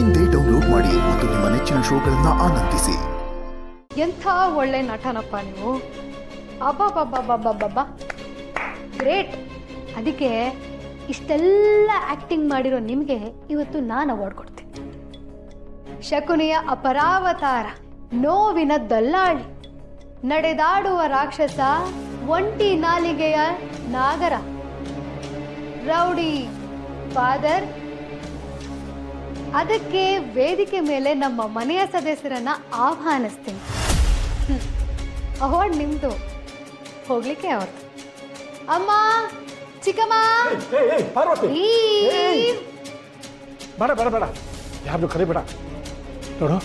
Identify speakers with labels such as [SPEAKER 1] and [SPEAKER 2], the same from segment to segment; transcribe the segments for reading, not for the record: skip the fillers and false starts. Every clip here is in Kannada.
[SPEAKER 1] ಇಂದೇ ಡೌನ್ಲೋಡ್ ಮಾಡಿ ಮತ್ತು ನಿಮ್ಮ ನೆಚ್ಚಿನ ಶೋಗಳನ್ನ ಆನಂದಿಸಿ.
[SPEAKER 2] ಎಂಥ ಒಳ್ಳೆ ನಟನಪ್ಪ ನೀವು. ಅಬ್ಬಬ್ಬಬ್ಬಬ್ಬಬ್ಬಬ್ಬ ಗ್ರೇಟ್. ಅದಕ್ಕೆ ಇಷ್ಟೆಲ್ಲ ಆಕ್ಟಿಂಗ್ ಮಾಡಿರೋ ನಿಮಗೆ ಇವತ್ತು ನಾನು ಅವಾರ್ಡ್ ಕೊಡ್ತೀನಿ. ಶಕುನಿಯ ಅಪರಾವತಾರ, ನೋವಿನ ದಲ್ಲಾಳಿ, ನಡೆದಾಡುವ ರಾಕ್ಷಸ, ಒಂಟಿ ನಾಲಿಗೆಯ ನಾಗರ, ರೌಡಿ ಫಾದರ್. ಅದಕ್ಕೆ ವೇದಿಕೆ ಮೇಲೆ ನಮ್ಮ ಮನೆಯ ಸದಸ್ಯರನ್ನ ಆಹ್ವಾನಿಸ್ತೀನಿ. ಅವಾರ್ಡ್ ನಿಮ್ದು, ಹೋಗ್ಲಿಕ್ಕೆ ಅವ್ರದ್ದು. ಅಮ್ಮ, ಚಿಕ್ಕಮ್ಮ,
[SPEAKER 3] ಬೇಡ ಬೇಡ ಬೇಡ, ಯಾರು ಕರಿಬೇಡ. ನೋಡು,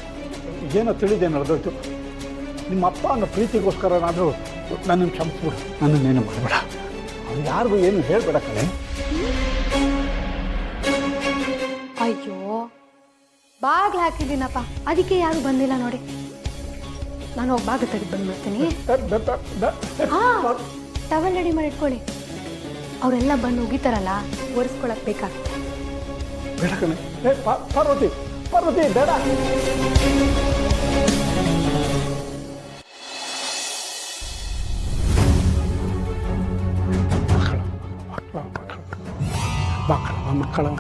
[SPEAKER 3] ಏನೋ ತಿಳಿದೆ ನಡೆದೋಯ್ತು. ನಿಮ್ಮ ಅಪ್ಪ ಅನ್ನೋ ಪ್ರೀತಿಗೋಸ್ಕರ ನಾನು ನನ್ನನ್ನು ಕ್ಷಮಿಸ್ಬಿಡು, ನನ್ನನ್ನೇನು ಮಾಡಬೇಡ. ಅವ್ರು ಯಾರಿಗೂ ಏನು ಹೇಳಬೇಡ ಕಣೆ.
[SPEAKER 2] ಅಯ್ಯೋ, ಬಾಗ್ಲು ಹಾಕಿದ್ದೀನಪ್ಪ, ಅದಕ್ಕೆ ಯಾರು ಬಂದಿಲ್ಲ ನೋಡಿ. ನಾನು ಹೋಗಿ ಬಾಗಿಲು ತೆಗೆದು ಬಂದ್ಬಿಡ್ತೀನಿ. ಟವಲ್ ರೆಡಿ ಮಾಡಿ ಇಟ್ಕೊಳ್ಳಿ. ಅವರೆಲ್ಲ ಬಂದು ಉಗಿತಾರಲ್ಲ, ಒರೆಸ್ಕೊಳಕ್ ಬೇಕಾಗ್ತದೆ.
[SPEAKER 3] ಬೇಡ ಕಣೆ. ಪಾರ್ವತಿ ಪಾರ್ವತಿ ಬೇಡ.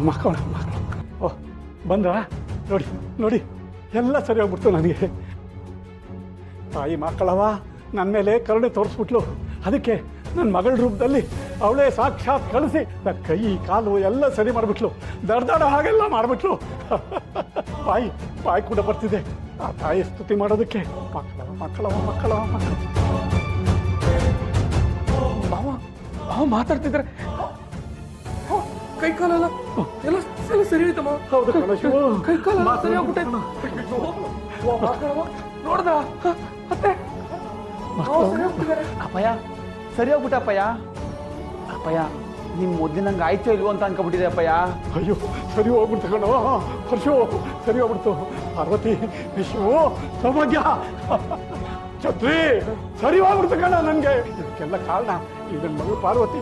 [SPEAKER 3] ಮಕ್ಕಳ ಓಹ್, ಬಂದ್ರ? ನೋಡಿ ನೋಡಿ, ಎಲ್ಲ ಸರಿ ಹೋಗ್ಬಿಡ್ತು ನನಗೆ. ತಾಯಿ ಮಕ್ಕಳವ ನನ್ನ ಮೇಲೆ ಕರುಣೆ ತೋರಿಸ್ಬಿಟ್ಲು. ಅದಕ್ಕೆ ನನ್ನ ಮಗಳ ರೂಪದಲ್ಲಿ ಅವಳೇ ಸಾಕ್ಷಾತ್ ಕಳಿಸಿ ನನ್ನ ಕೈ ಕಾಲು ಎಲ್ಲ ಸರಿ ಮಾಡಿಬಿಟ್ಲು. ದರ್ದಾಡ ಹಾಗೆಲ್ಲ ಮಾಡಿಬಿಟ್ಲು. ಬಾಯಿ ಕೂಡ ಬರ್ತಿದೆ ಆ ತಾಯಿ ಸ್ತುತಿ ಮಾಡೋದಕ್ಕೆ. ಮಕ್ಕಳವ
[SPEAKER 4] ಮಾವ ಮಾತಾಡ್ತಿದ್ದಾರೆ. ಕೈ ಕಾಲೆಲ್ಲ ಎಲ್ಲ ಸರಿ ಹೋಯ್ತಮ್ಮ.
[SPEAKER 3] ಹೌದು ಶಿವ,
[SPEAKER 4] ಕೈ ಕಾಲೆಲ್ಲ ಸರಿ ಹೋಗ್ಬಿಟ್ಟೆ. ನೋಡ್ದ ಮತ್ತೆ
[SPEAKER 5] ಅಪ್ಪಯ್ಯ ಸರಿ ಹೋಗ್ಬಿಟ್ಟ. ಅಪ್ಪಯ್ಯ ನಿಮ್ಮ ಮೊದಲಿನಂಗೆ ಆಯ್ತೋ ಇಲ್ವೋ ಅಂತ ಅನ್ಕೊಬಿಟ್ಟಿದೆ ಅಪ್ಪಯ್ಯ.
[SPEAKER 3] ಅಯ್ಯೋ, ಸರಿ ಹೋಗ್ಬಿಡ್ತು ಕಣೋ ಹರ್ಷು, ಸರಿ ಹೋಗ್ಬಿಡ್ತು. ಪಾರ್ವತಿ, ವಿಷ್ಣು, ಸೌಭಾಗ್ಯ, ಛತ್ರಿ, ಸರಿ ಹೋಗ್ಬಿಡ್ತು ಕಣ. ನನಗೆ ಇದಕ್ಕೆಲ್ಲ ಕಾರಣ ಈ ನನ್ನ ಮಗಳು ಪಾರ್ವತಿ.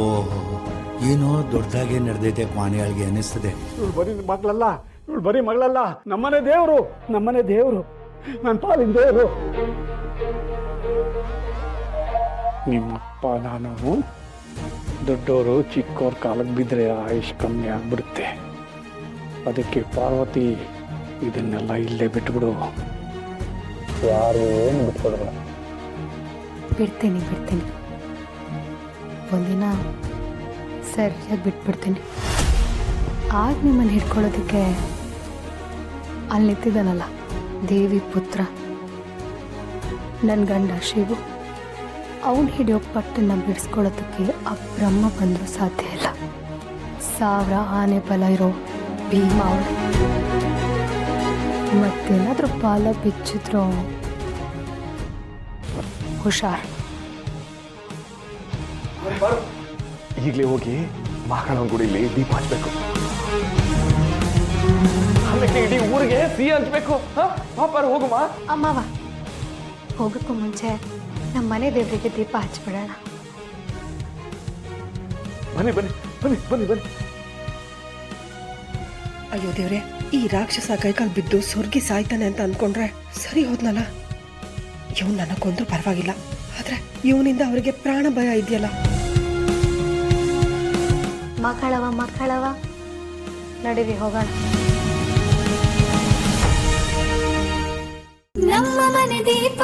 [SPEAKER 6] ಓಹೋ, ಏನೋ ದೊಡ್ಡದಾಗೆ ನಡೆದೈತೆ ಪಾಣಿಯಾಳಿಗೆ ಅನ್ನಿಸ್ತದೆ.
[SPEAKER 3] ಇವಳು ಬರೀ ಮಗಳಲ್ಲ, ನಮ್ಮನೆ ದೇವರು, ನನ್ನ ಪಾಲಿನ ದೇವರು. ನಿಮ್ಮಪ್ಪ ನಾನು ದೊಡ್ಡವರು ಚಿಕ್ಕವ್ರ ಕಾಲಕ್ಕೆ ಬಿದ್ದರೆ ಆಯುಷ್ ಕಮ್ಮಿ ಆಗ್ಬಿಡುತ್ತೆ. ಅದಕ್ಕೆ ಪಾರ್ವತಿ, ಇದನ್ನೆಲ್ಲ ಇಲ್ಲೇ ಬಿಟ್ಬಿಡು. ಯಾರು ಏನು ಬಿಟ್ಕೊಡ್ಬೇಡ.
[SPEAKER 2] ಬಿಡ್ತೀನಿ. ಒಂದಿನ ಸರಿಯಾಗಿ ಬಿಟ್ಬಿಡ್ತೀನಿ. ಆಗ ನಿಮ್ಮನ್ನು ಹಿಡ್ಕೊಳ್ಳೋದಕ್ಕೆ ಅಲ್ಲಿ ನಿಂತಿದ್ದಾನಲ್ಲ ದೇವಿ ಪುತ್ರ, ನನ್ನ ಗಂಡ ಶಿವು, ಅವನು ಹಿಡಿಯೋ ಪಟ್ಟನ್ನು ಬಿಡಿಸ್ಕೊಳ್ಳೋದಕ್ಕೆ ಆ ಬ್ರಹ್ಮ ಬಂದರೂ ಸಾಧ್ಯ ಇಲ್ಲ. 1000 ಆನೆ ಬಲ ಇರೋ ಭೀಮ ಅವಳು. ಮತ್ತೇನಾದರೂ ಬಾಲ ಬಿಚ್ಚಿದ್ರು ಹುಷಾರ್.
[SPEAKER 4] ಈಗಲೇ ಹೋಗಿ ಮಕ್ಕಳ ಗುಡಿಲಿ ದೀಪ ಹಚ್ಬೇಕು. ಆಮೇಲೆ ಇಡೀ ಊರಿಗೆ ಸಿಹಿ ಹಂಚ್ಬೇಕು. ಪಾಪಾರ ಹೋಗುಮ್ಮ.
[SPEAKER 2] ಅಮ್ಮವ, ಹೋಗೋಕ್ಕೂ ಮುಂಚೆ ನಮ್ಮ ಮನೆ ದೇವರಿಗೆ ದೀಪ ಹಚ್ಬಿಡೋಣ.
[SPEAKER 4] ಬನ್ನಿ.
[SPEAKER 7] ಅಯ್ಯೋ ದೇವ್ರೆ, ಈ ರಾಕ್ಷಸ ಕೈಕಾಲು ಬಿದ್ದು ಸ್ವರ್ಗಿ ಸಾಯ್ತಾನೆ ಅಂತ ಅನ್ಕೊಂಡ್ರೆ ಸರಿ ಹೋದ್ನಲ್ಲ. ಇವನು ನನ್ನ ಕೊಂದ್ರೂ ಪರವಾಗಿಲ್ಲ, ಆದ್ರೆ ಇವನಿಂದ ಅವರಿಗೆ ಪ್ರಾಣ ಭಯ ಇದೆಯಲ್ಲ.
[SPEAKER 2] ಮಕ್ಕಳವ ನಡೀರಿ ಹೋಗೋಣ.
[SPEAKER 8] ನಮ್ಮ ಮನೆ ದೀಪ